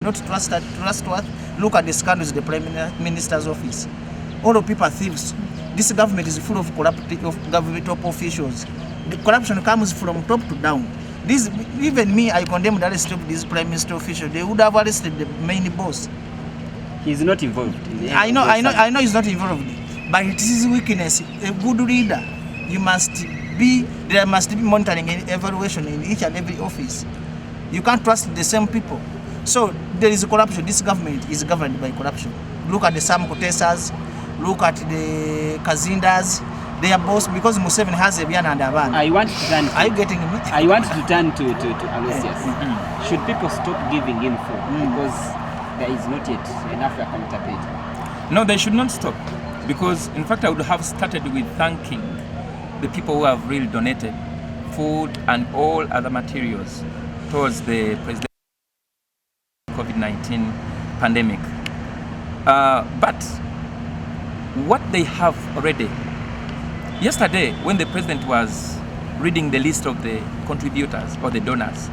Not trustworthy. Look at the scandals in the Prime Minister's office. All of people are thieves. This government is full of corrupt government top officials. The corruption comes from top to down. This, even me, I condemn the arrest of this Prime Minister official. They would have arrested the main boss. He's not involved. I know he's not involved. But it is weakness. A good leader, there must be monitoring and evaluation in each and every office. You can't trust the same people. So there is corruption. This government is governed by corruption. Look at the Sam Kotesas, look at the Kazindas. They are both, because Museveni has a Bian and a van. Are you getting me? I want to turn to Aloysius. Should people stop giving info because there is not yet enough accountability? No, they should not stop, because in fact I would have started with thanking the people who have really donated food and all other materials towards the president COVID-19 pandemic. But what they have already, yesterday when the president was reading the list of the contributors or the donors,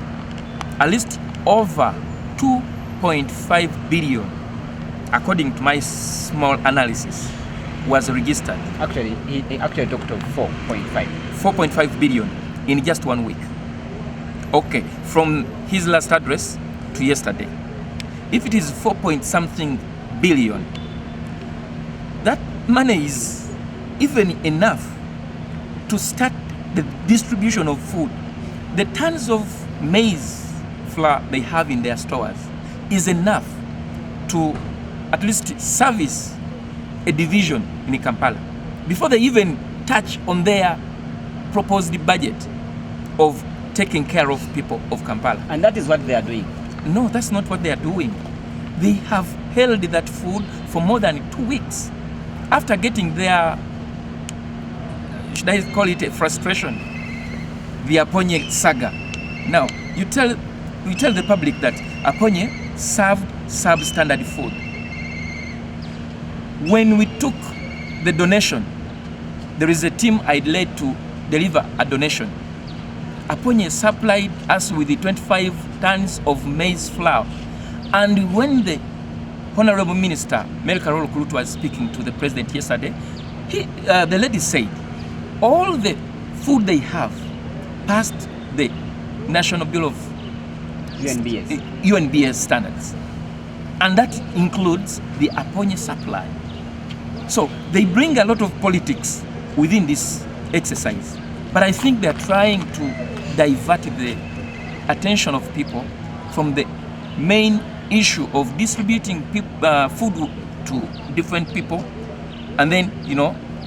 a list over 2.5 billion, according to my small analysis, was registered. Actually, he actually talked of 4.5 billion in just 1 week. Okay, from his last address to yesterday. If it is 4-point-something billion, that money is even enough to start the distribution of food. The tons of maize flour they have in their stores is enough to at least service a division in Kampala before they even touch on their proposed budget of taking care of people of Kampala. And that is what they are doing. No, that's not what they are doing. They have held that food for more than 2 weeks. After getting their, should I call it a frustration, the Aponye saga. Now, we tell the public that Aponye served substandard food. When we took the donation, there is a team I led to deliver a donation. Aponye supplied us with the 25 tons of maize flour. And when the Honorable Minister, Mel Karol Kurut, was speaking to the President yesterday, the lady said, all the food they have passed the National Bill of UNBS standards. And that includes the Aponye supply. So they bring a lot of politics within this exercise. But I think they're trying to divert the attention of people from the main issue of distributing food to different people, and then,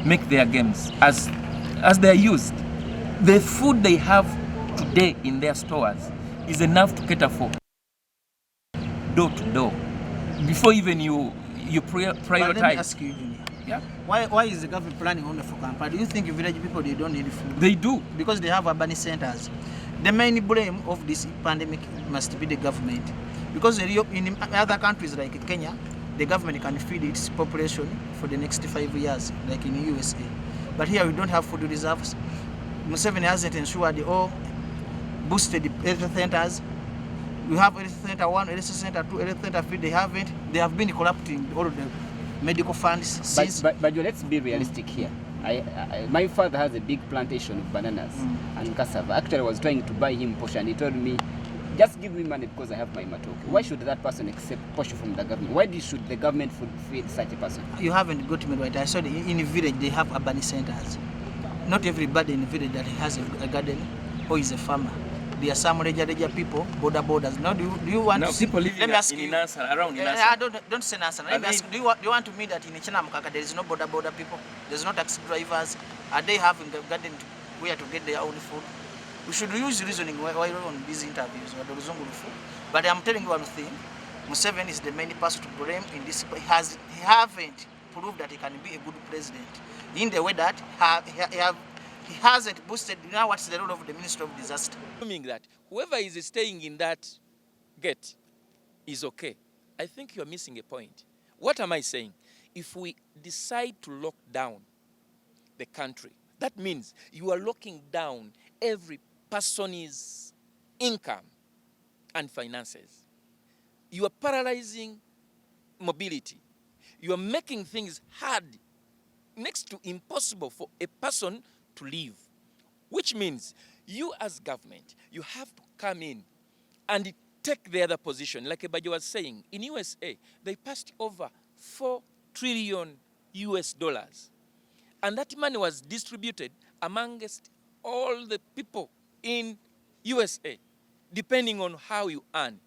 make their games as they are used. The food they have today in their stores is enough to cater for door to door. Before even you prioritize. But let me ask you, Junior. Yeah. Why is the government planning only for Kampala? Do you think village people, they don't need food? They do. Because they have urban centers. The main blame of this pandemic must be the government. Because in other countries like Kenya, the government can feed its population for the next 5 years, like in the USA. But here we don't have food reserves. Museveni hasn't ensured or boosted the health centers. We have health center 1, health center 2, health center 3. They haven't. They have been corrupting all of the medical funds since. But let's be realistic here. My father has a big plantation of bananas and cassava. Actually, I was trying to buy him portion, and he told me, just give me money because I have my matoke. Why should that person accept portion from the government? Why should the government feed such a person? You haven't got me right. I said in a village they have urban centers. Not everybody in the village that has a garden or is a farmer. There are some reja people, borders. Now, do you want to see people living let me ask in you, Nasa, around Nasa? Don't say Nasa. Let me ask you, do you want to mean that in Chinamkaka there is no border people? There's no taxi drivers? Are they having the garden where to get their own food? We should use reasoning while on these interviews. But I'm telling you one thing, Museveni is the main person to blame in this. He haven't proved that he can be a good president in the way that he hasn't boosted. Now what's the role of the Minister of Disaster? Assuming that whoever is staying in that gate is okay, I think you're missing a point. What am I saying? If we decide to lock down the country, that means you are locking down every person's income and finances. you are paralyzing mobility. You are making things hard, next to impossible for a person to live. Which means you as government, you have to come in and take the other position. Like Bajjo was saying, in USA, they passed over $4 trillion US dollars. And that money was distributed amongst all the people in USA, depending on how you earn.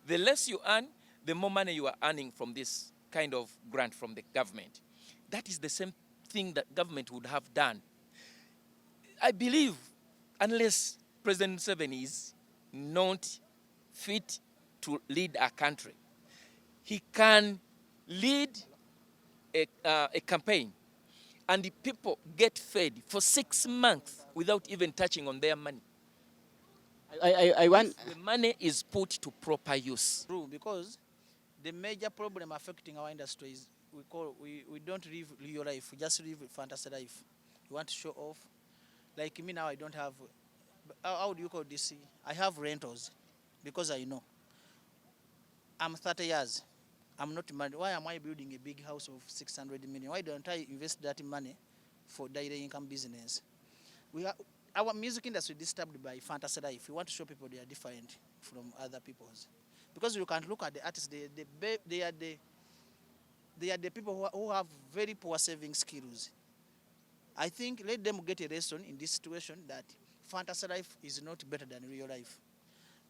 The less you earn, the more money you are earning from this kind of grant from the government. That is the same thing that government would have done. I believe, unless President Museveni is not fit to lead a country, he can lead a campaign and the people get fed for 6 months without even touching on their money. I want... The money is put to proper use. True, because the major problem affecting our industry is we don't live real life, we just live fantasy life. We want to show off. Like me now, I don't have, how do you call this? I have rentals because I know. I'm 30 years. I'm not married. Why am I building a big house of 600 million? Why don't I invest that money for daily income business? Our music industry is disturbed by fantasy life. We want to show people they are different from other people's. Because you can look at the artists, they are the people who have very poor saving skills. I think let them get a lesson in this situation that fantasy life is not better than real life.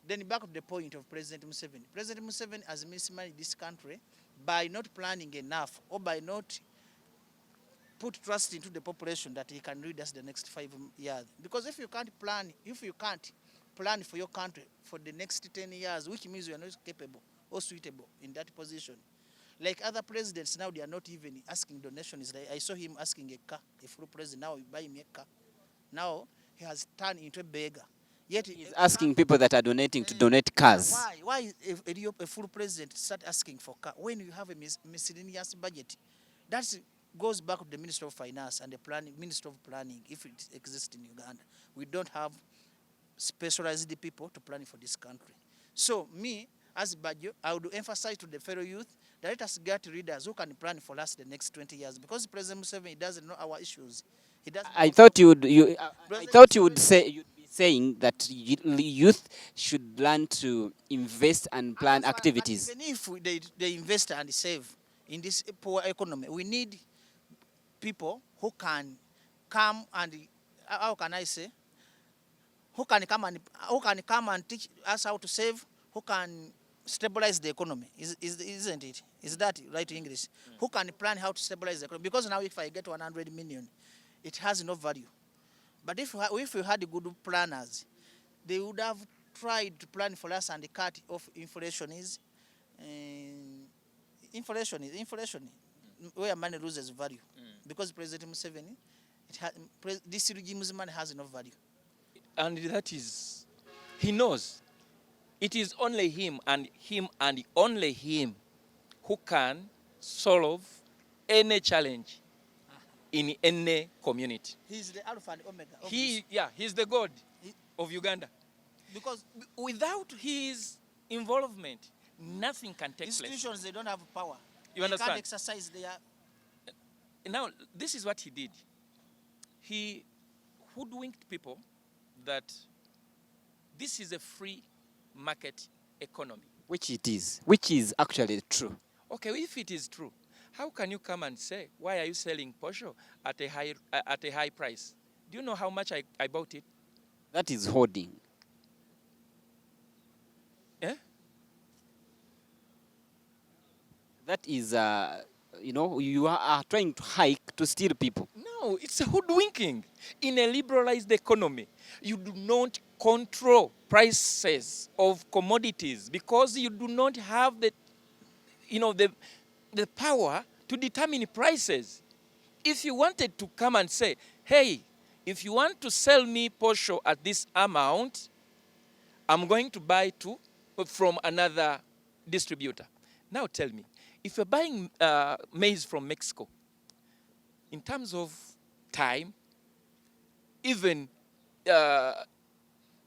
Then back to the point of President Museveni. President Museveni has mismanaged this country by not planning enough or by not put trust into the population that he can lead us the next 5 years. Because if you can't plan for your country for the next 10 years, which means you are not capable or suitable in that position. Like other presidents now, they are not even asking donations. Like I saw him asking a car, a full president, now you buy me a car. Now he has turned into a beggar. Yet he's asking people that are donating to donate cars. Why a full president start asking for car when you have a miscellaneous budget? That goes back to the Minister of Finance and the Minister of Planning, if it exists in Uganda. We don't have specialized people to plan for this country. So me, as Bajjo, I would emphasize to the fellow youth that let us get leaders who can plan for us the next 20 years. Because President Museveni doesn't know our issues. He doesn't. I thought you would say you'd be saying that youth should learn to invest and plan activities. Even if they invest and save in this poor economy, we need people who can come and how can I say? Who can come and teach us how to save? Who can stabilize the economy? Isn't it? Is that right English? Who can plan how to stabilize the economy? Because now if I get 100 million, it has no value. But if we had good planners, they would have tried to plan for us and cut off inflation, where money loses value. Because President Museveni, this regime's money has no value. And that is, he knows it is only him and only him who can solve any challenge in any community. He's the Alpha and Omega. He's the God of Uganda. Because without his involvement, nothing can take place. Institutions, they don't have power. You understand? They can't exercise their... Now, this is what he did. He hoodwinked people that this is a free market economy. Which it is. Which is actually true. Okay, if it is true, how can you come and say, why are you selling Porsche at a high price? Do you know how much I bought it? That is hoarding. Eh? That is, you are trying to hike to steal people. No, it's a hoodwinking. In a liberalized economy, you do not control prices of commodities because you do not have the power to determine prices. If you wanted to come and say, hey, if you want to sell me Porsche at this amount, I'm going to buy from another distributor. Now tell me, if you're buying maize from Mexico, in terms of time, even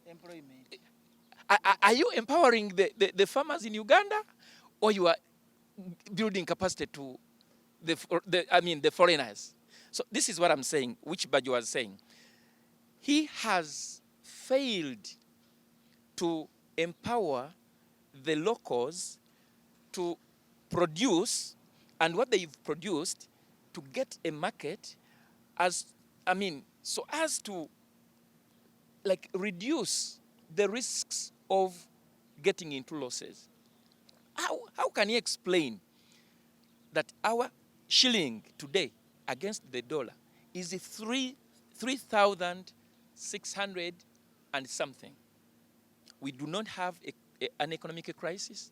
employment, are you empowering the farmers in Uganda? or you are building capacity to the foreigners. So this is what I'm saying, which Bajjo was saying. He has failed to empower the locals to produce, and what they've produced to get a market so as to reduce the risks of getting into losses. How can he explain that our shilling today against the dollar is 3,600 and something? We do not have an economic crisis.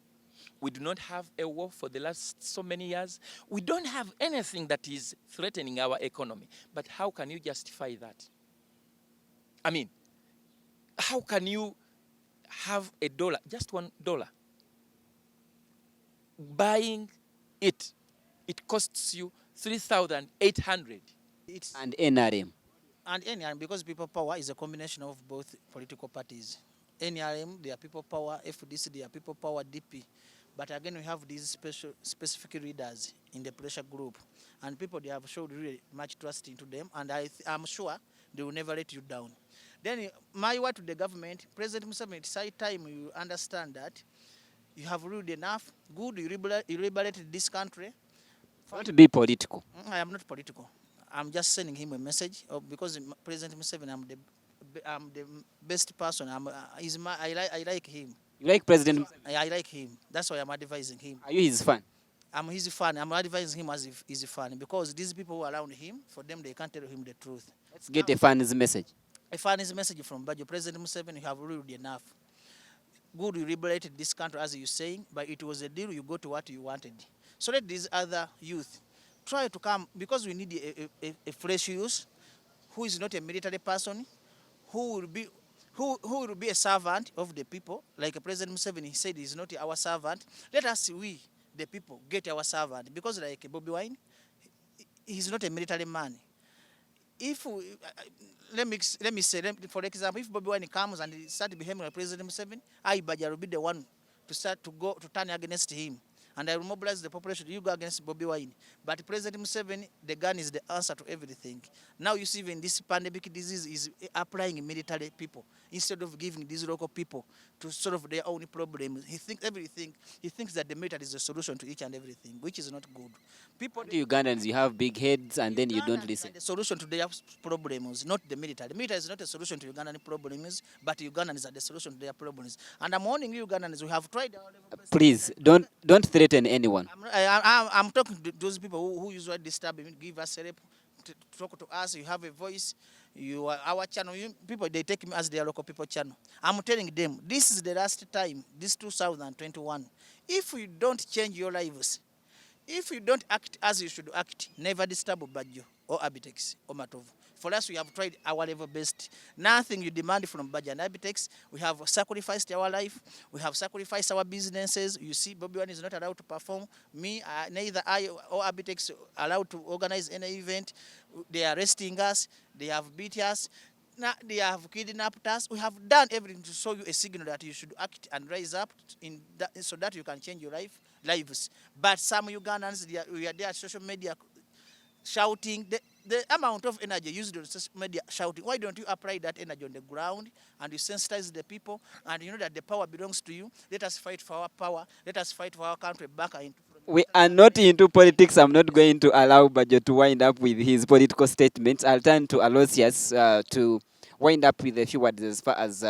We do not have a war for the last so many years. We don't have anything that is threatening our economy. But how can you justify that? I mean, how can you have a dollar, just $1, buying it costs you 3,800? And NRM. And NRM, because people power is a combination of both political parties. NRM, they are people power. FDC, they are people power. DP. But again, we have these specific leaders in the pressure group. And people, they have showed really much trust into them. And I'm sure they will never let you down. Then my word to the government, President Museveni, it's high time you understand that you have ruled enough. Good, you liberated this country. Don't be political. I am not political. I'm just sending him a message because President Museveni, I'm the best person. I like him. You like President Museveni? I like him. That's why I'm advising him. Are you his fan? I'm his fan. I'm advising him as if he's a fan because these people who are around him, for them, they can't tell him the truth. Let's get a fan's message. A fan's message from Bajjo. President Museveni, you have ruled enough. Good, you liberated this country, as you're saying, but it was a deal. You go to what you wanted. So let these other youth try to come, because we need a fresh youth who is not a military person, who will be a servant of the people. Like President Museveni said, he's not our servant. Let us, we, the people, get our servant. Because like Bobi Wine, he's not a military man. If we, let me say, for example, if Bobi Wine comes and starts behaving like President Museveni, I, Bajjo, will be the one to start to turn against him. And I will mobilize the population. You go against Bobi Wine. But President Museveni, the gun is the answer to everything. Now you see even this pandemic disease is applying military people instead of giving these local people to solve their own problems. He thinks that the military is the solution to each and everything, which is not good. People, the Ugandans, you have big heads and then you don't listen. The solution to their problems, not the military. The military is not a solution to Ugandan problems, but Ugandans are the solution to their problems. And I'm warning you, Ugandans, we have tried our level best. Please, don't threaten anyone. I'm talking to those people who usually disturb me, give us help, to talk to us. You have a voice. You are our channel. People, they take me as their local people channel. I'm telling them, this is the last time, this 2021. If you don't change your lives, if you don't act as you should act, never disturb Bajjo or Abitex or Matovu. For us, we have tried our level best. Nothing you demand from Bajjo and Abitex. We have sacrificed our life. We have sacrificed our businesses. You see, Bobi Wine is not allowed to perform. Me, neither I or Abitex allowed to organize any event. They are arresting us. They have beat us. Now, they have kidnapped us. We have done everything to show you a signal that you should act and rise up so that you can change your lives. But some Ugandans, we are there at social media shouting. The amount of energy used on social media shouting, why don't you apply that energy on the ground and you sensitize the people and you know that the power belongs to you? Let us fight for our power. Let us fight for our country back into. We are not into politics. I'm not going to allow Bajjo to wind up with his political statements. I'll turn to Aloysius to wind up with a few words as far as